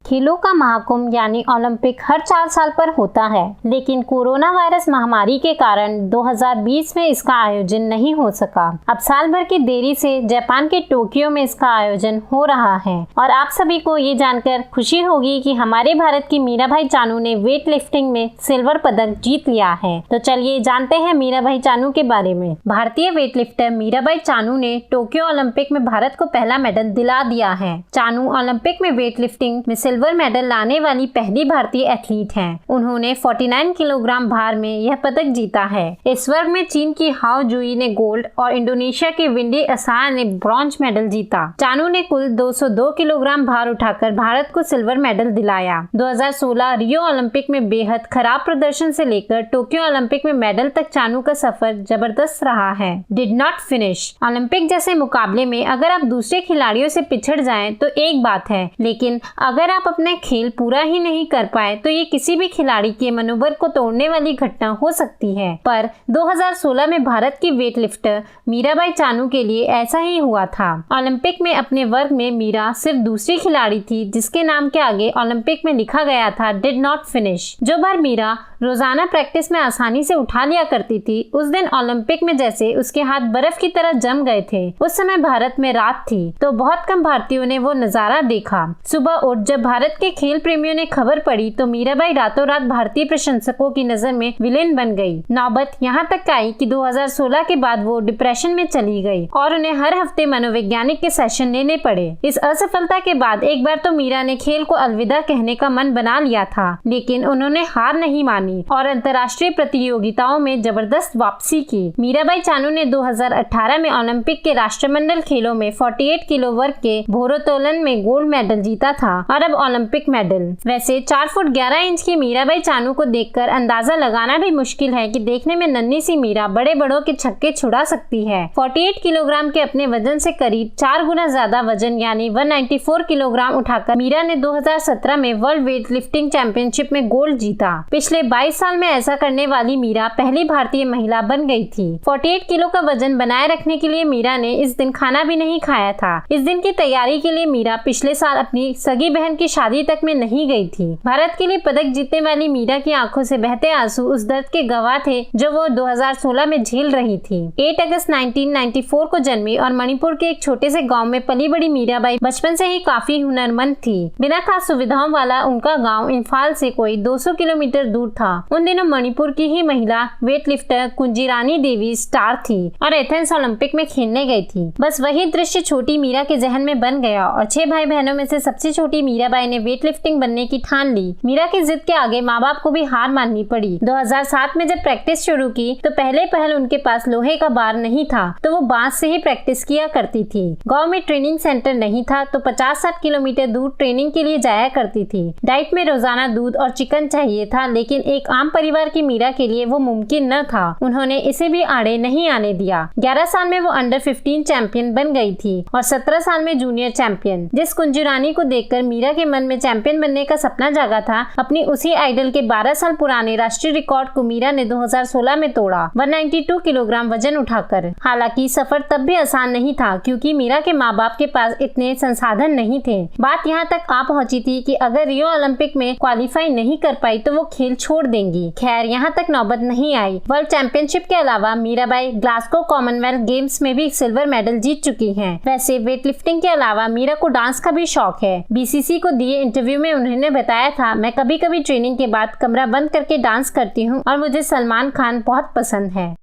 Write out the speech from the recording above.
खेलों का महाकुंभ यानी ओलंपिक हर 4 साल पर होता है, लेकिन कोरोना वायरस महामारी के कारण 2020 में इसका आयोजन नहीं हो सका। अब साल भर की देरी से जापान के टोक्यो में इसका आयोजन हो रहा है और आप सभी को ये जानकर खुशी होगी कि हमारे भारत की मीराबाई चानू ने वेट लिफ्टिंग में सिल्वर पदक जीत लिया है। तो चलिए जानते हैं मीराबाई चानू के बारे में। भारतीय वेट लिफ्टर मीराबाई चानू ने टोक्यो ओलंपिक में भारत को पहला मेडल दिला दिया है। चानू ओलंपिक में वेट लिफ्टिंग में सिल्वर मेडल लाने वाली पहली भारतीय एथलीट हैं। उन्होंने 49 किलोग्राम भार में यह पदक जीता है। इस वर्ग में चीन की हाओ जुई ने गोल्ड और इंडोनेशिया के विंडी असार ने ब्रॉन्ज मेडल जीता। चानू ने कुल 202 किलोग्राम भार उठाकर भारत को सिल्वर मेडल दिलाया। 2016 रियो ओलंपिक में बेहद खराब प्रदर्शन से लेकर टोक्यो ओलंपिक में मेडल तक चानू का सफर जबरदस्त रहा है। Did not finish. ओलंपिक जैसे मुकाबले में अगर आप दूसरे खिलाड़ियों से पिछड़ जाएं तो एक बात है, लेकिन अगर आप अपने खेल पूरा ही नहीं कर पाए तो ये किसी भी खिलाड़ी के मनोबल को तोड़ने वाली घटना हो सकती है। पर 2016 में भारत की वेट लिफ्टर मीराबाई चानू के लिए ऐसा ही हुआ था। ओलंपिक में अपने वर्ग में मीरा सिर्फ दूसरी खिलाड़ी थी जिसके नाम के आगे ओलंपिक में लिखा गया था डिड नॉट फिनिश। जो बार मीरा रोजाना प्रैक्टिस में आसानी से उठा लिया करती थी, उस दिन ओलंपिक में जैसे उसके हाथ बर्फ की तरह जम गए थे। उस समय भारत में रात थी तो बहुत कम भारतीयों ने वो नजारा देखा। सुबह उठ जब भारत के खेल प्रेमियों ने खबर पड़ी तो मीराबाई रातों रात भारतीय प्रशंसकों की नजर में विलेन बन गई। नौबत यहाँ तक आई कि 2016 के बाद वो डिप्रेशन में चली गई और उन्हें हर हफ्ते मनोवैज्ञानिक के सेशन लेने पड़े। इस असफलता के बाद एक बार तो मीरा ने खेल को अलविदा कहने का मन बना लिया था, लेकिन उन्होंने हार नहीं मानी और अंतर्राष्ट्रीय प्रतियोगिताओं में जबरदस्त वापसी की। मीराबाई चानू ने 2018 में ओलंपिक के राष्ट्रमंडल खेलों में 48 किलो वर्ग के भारोत्तोलन में गोल्ड मेडल जीता था और अब ओलंपिक मेडल। वैसे 4 फुट 11 इंच की मीराबाई चानू को देखकर अंदाजा लगाना भी मुश्किल है कि देखने में नन्ही सी मीरा बड़े बड़ों के छक्के छुड़ा सकती है। 48 किलोग्राम के अपने वजन से करीब 4 गुना ज्यादा वजन यानी 194 किलोग्राम उठाकर मीरा ने 2017 में वर्ल्ड वेट लिफ्टिंग चैंपियनशिप में गोल्ड जीता। पिछले 22 साल में ऐसा करने वाली मीरा पहली भारतीय महिला बन गई थी। 48 किलो का वजन बनाए रखने के लिए मीरा ने इस दिन खाना भी नहीं खाया था। इस दिन की तैयारी के लिए मीरा पिछले साल अपनी सगी बहन की शादी तक में नहीं गई थी। भारत के लिए पदक जीतने वाली मीरा की आंखों से बहते आंसू उस दर्द के गवाह थे जो वो 2016 में झेल रही थी। 8 अगस्त 1994 को जन्मी और मणिपुर के एक छोटे से गांव में पली बड़ी मीराबाई बचपन से ही काफी हुनरमंद थी। बिना खास सुविधाओं वाला उनका गांव इम्फाल से कोई 200 किलोमीटर दूर था। उन दिनों मणिपुर की ही महिला वेट लिफ्टर कुंजीरानी देवी स्टार थी और एथेंस ओलंपिक में खेलने गई थी। बस वही दृश्य छोटी मीरा के जहन में बन गया और 6 भाई बहनों में से सबसे छोटी मीराबाई ने वेट लिफ्टिंग बनने की ठान ली। मीरा की जिद के आगे माँ बाप को भी हार माननी पड़ी। 2007 में जब प्रैक्टिस शुरू की तो पहल उनके पास लोहे का बार नहीं था तो वो बांस से ही प्रैक्टिस किया करती थी। गांव में ट्रेनिंग सेंटर नहीं था तो 50-60 किलोमीटर दूर ट्रेनिंग के लिए जाया करती थी। डाइट में रोजाना दूध और चिकन चाहिए था, लेकिन एक आम परिवार की मीरा के लिए वो मुमकिन न था। उन्होंने इसे भी आड़े नहीं आने दिया। 11 साल में वो अंडर 15 चैंपियन बन गई थी और 17 साल में जूनियर चैंपियन। जिस कुंजीरानी को देखकर मीरा के मन में चैंपियन बनने का सपना जागा था, अपनी उसी आइडल के 12 साल पुराने राष्ट्रीय रिकॉर्ड को मीरा ने 2016 में तोड़ा 192 किलोग्राम वजन उठाकर। हालांकि सफर तब भी आसान नहीं था क्योंकि मीरा के माँ बाप के पास इतने संसाधन नहीं थे। बात यहाँ तक आ पहुँची थी कि अगर रियो ओलंपिक में क्वालिफाई नहीं कर पाई तो वो खेल छोड़ देंगी। खैर यहाँ तक नौबत नहीं आई। वर्ल्ड चैंपियनशिप के अलावा मीराबाई ग्लासगो कॉमनवेल्थ गेम्स में भी सिल्वर मेडल जीत चुकी हैं। वैसे वेट लिफ्टिंग के अलावा मीरा को डांस का भी शौक है। बीसीसी को दिए इंटरव्यू में उन्होंने बताया था, मैं कभी कभी ट्रेनिंग के बाद कमरा बंद करके डांस करती हूँ और मुझे सलमान खान बहुत पसंद है।